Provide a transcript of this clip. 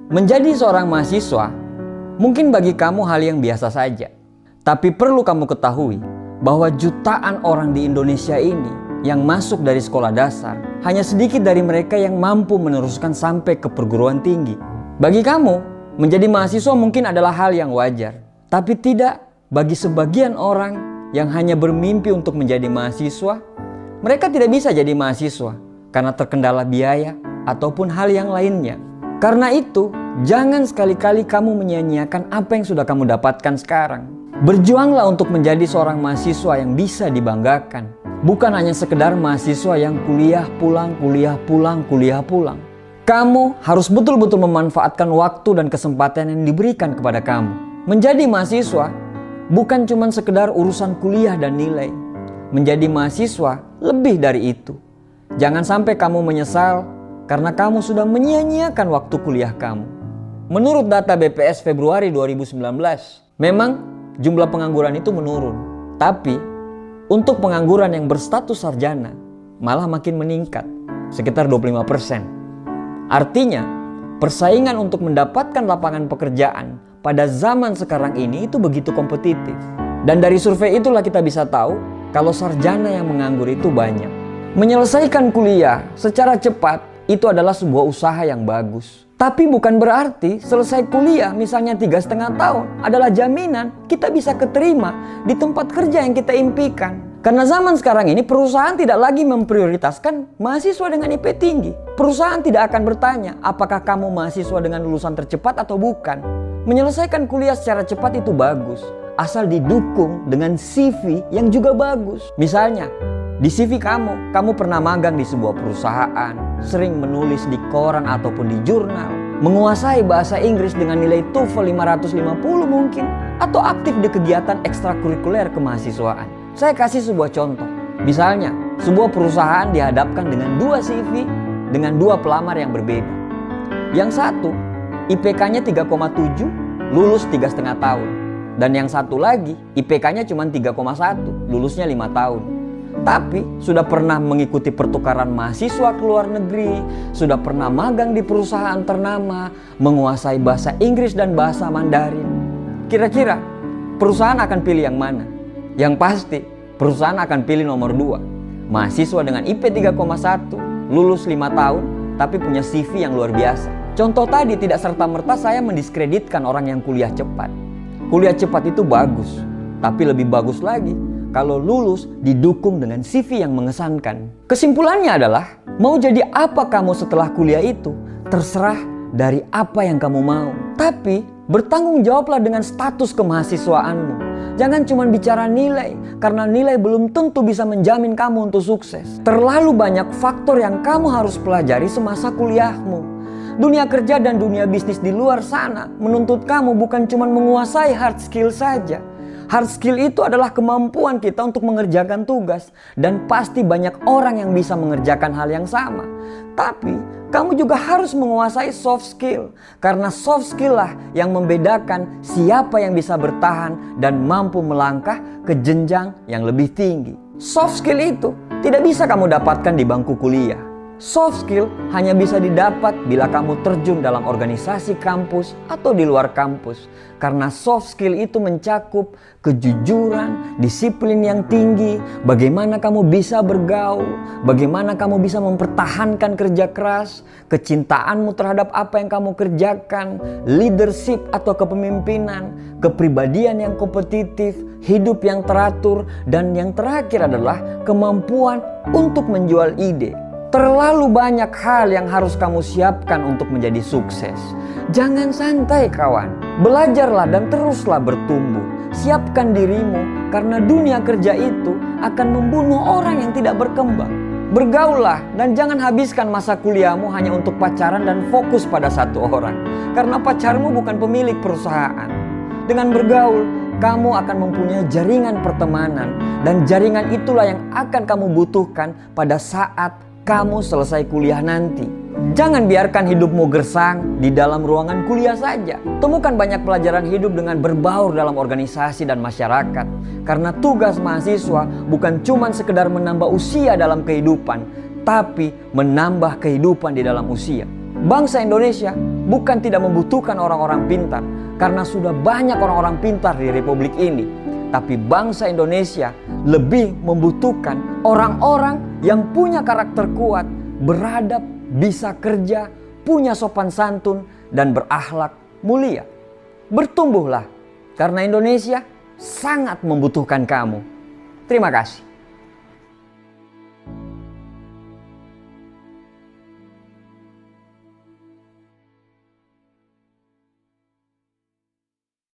Menjadi seorang mahasiswa mungkin bagi kamu hal yang biasa saja. Tapi perlu kamu ketahui bahwa jutaan orang di Indonesia ini yang masuk dari sekolah dasar, hanya sedikit dari mereka yang mampu meneruskan sampai ke perguruan tinggi. Bagi kamu, menjadi mahasiswa mungkin adalah hal yang wajar. Tapi tidak bagi sebagian orang yang hanya bermimpi untuk menjadi mahasiswa. Mereka tidak bisa jadi mahasiswa karena terkendala biaya ataupun hal yang lainnya. Karena itu, jangan sekali-kali kamu menyia-nyiakan apa yang sudah kamu dapatkan sekarang. Berjuanglah untuk menjadi seorang mahasiswa yang bisa dibanggakan. Bukan hanya sekedar mahasiswa yang kuliah pulang, kuliah pulang, kuliah pulang. Kamu harus betul-betul memanfaatkan waktu dan kesempatan yang diberikan kepada kamu. Menjadi mahasiswa bukan cuma sekedar urusan kuliah dan nilai. Menjadi mahasiswa lebih dari itu. Jangan sampai kamu menyesal karena kamu sudah menyia-nyiakan waktu kuliah kamu. Menurut data BPS Februari 2019, memang jumlah pengangguran itu menurun. Tapi untuk pengangguran yang berstatus sarjana malah makin meningkat, sekitar 25%. Artinya, persaingan untuk mendapatkan lapangan pekerjaan pada zaman sekarang ini itu begitu kompetitif. Dan dari survei itulah kita bisa tahu kalau sarjana yang menganggur itu banyak. Menyelesaikan kuliah secara cepat itu adalah sebuah usaha yang bagus. Tapi bukan berarti selesai kuliah misalnya 3,5 tahun adalah jaminan kita bisa keterima di tempat kerja yang kita impikan. Karena zaman sekarang ini perusahaan tidak lagi memprioritaskan mahasiswa dengan IP tinggi. Perusahaan tidak akan bertanya apakah kamu mahasiswa dengan lulusan tercepat atau bukan. Menyelesaikan kuliah secara cepat itu bagus, asal didukung dengan CV yang juga bagus. Misalnya, di CV kamu pernah magang di sebuah perusahaan, sering menulis di koran ataupun di jurnal, menguasai bahasa Inggris dengan nilai TOEFL 550 mungkin, atau aktif di kegiatan ekstrakurikuler kemahasiswaan. Saya kasih sebuah contoh. Misalnya, sebuah perusahaan dihadapkan dengan 2 CV dengan 2 pelamar yang berbeda. Yang satu, IPK-nya 3,7, lulus 3,5 tahun. Dan yang satu lagi, IPK-nya cuma 3,1, lulusnya 5 tahun. Tapi sudah pernah mengikuti pertukaran mahasiswa ke luar negeri, sudah pernah magang di perusahaan ternama, menguasai bahasa Inggris dan bahasa Mandarin. Kira-kira perusahaan akan pilih yang mana? Yang pasti perusahaan akan pilih nomor 2. Mahasiswa dengan IP 3,1, lulus 5 tahun, tapi punya CV yang luar biasa. Contoh tadi tidak serta-merta saya mendiskreditkan orang yang kuliah cepat. Kuliah cepat itu bagus, tapi lebih bagus lagi kalau lulus didukung dengan CV yang mengesankan. Kesimpulannya adalah, mau jadi apa kamu setelah kuliah itu terserah dari apa yang kamu mau. Tapi bertanggung jawablah dengan status kemahasiswaanmu. Jangan cuma bicara nilai, karena nilai belum tentu bisa menjamin kamu untuk sukses. Terlalu banyak faktor yang kamu harus pelajari semasa kuliahmu. Dunia kerja dan dunia bisnis di luar sana menuntut kamu bukan cuma menguasai hard skill saja. Hard skill itu adalah kemampuan kita untuk mengerjakan tugas. Dan pasti banyak orang yang bisa mengerjakan hal yang sama. Tapi kamu juga harus menguasai soft skill. Karena soft skill lah yang membedakan siapa yang bisa bertahan dan mampu melangkah ke jenjang yang lebih tinggi. Soft skill itu tidak bisa kamu dapatkan di bangku kuliah. Soft skill hanya bisa didapat bila kamu terjun dalam organisasi kampus atau di luar kampus. Karena soft skill itu mencakup kejujuran, disiplin yang tinggi, bagaimana kamu bisa bergaul, bagaimana kamu bisa mempertahankan kerja keras, kecintaanmu terhadap apa yang kamu kerjakan, leadership atau kepemimpinan, kepribadian yang kompetitif, hidup yang teratur, dan yang terakhir adalah kemampuan untuk menjual ide. Terlalu banyak hal yang harus kamu siapkan untuk menjadi sukses. Jangan santai kawan. Belajarlah dan teruslah bertumbuh. Siapkan dirimu karena dunia kerja itu akan membunuh orang yang tidak berkembang. Bergaullah dan jangan habiskan masa kuliahmu hanya untuk pacaran dan fokus pada satu orang. Karena pacarmu bukan pemilik perusahaan. Dengan bergaul, kamu akan mempunyai jaringan pertemanan. Dan jaringan itulah yang akan kamu butuhkan pada saat kamu selesai kuliah nanti. Jangan biarkan hidupmu gersang di dalam ruangan kuliah saja. Temukan banyak pelajaran hidup dengan berbaur dalam organisasi dan masyarakat. Karena tugas mahasiswa bukan cuma sekedar menambah usia dalam kehidupan, tapi menambah kehidupan di dalam usia. Bangsa Indonesia bukan tidak membutuhkan orang-orang pintar, karena sudah banyak orang-orang pintar di republik ini. Tapi bangsa Indonesia lebih membutuhkan orang-orang yang punya karakter kuat, beradab, bisa kerja, punya sopan santun, dan berakhlak mulia. Bertumbuhlah, karena Indonesia sangat membutuhkan kamu. Terima kasih.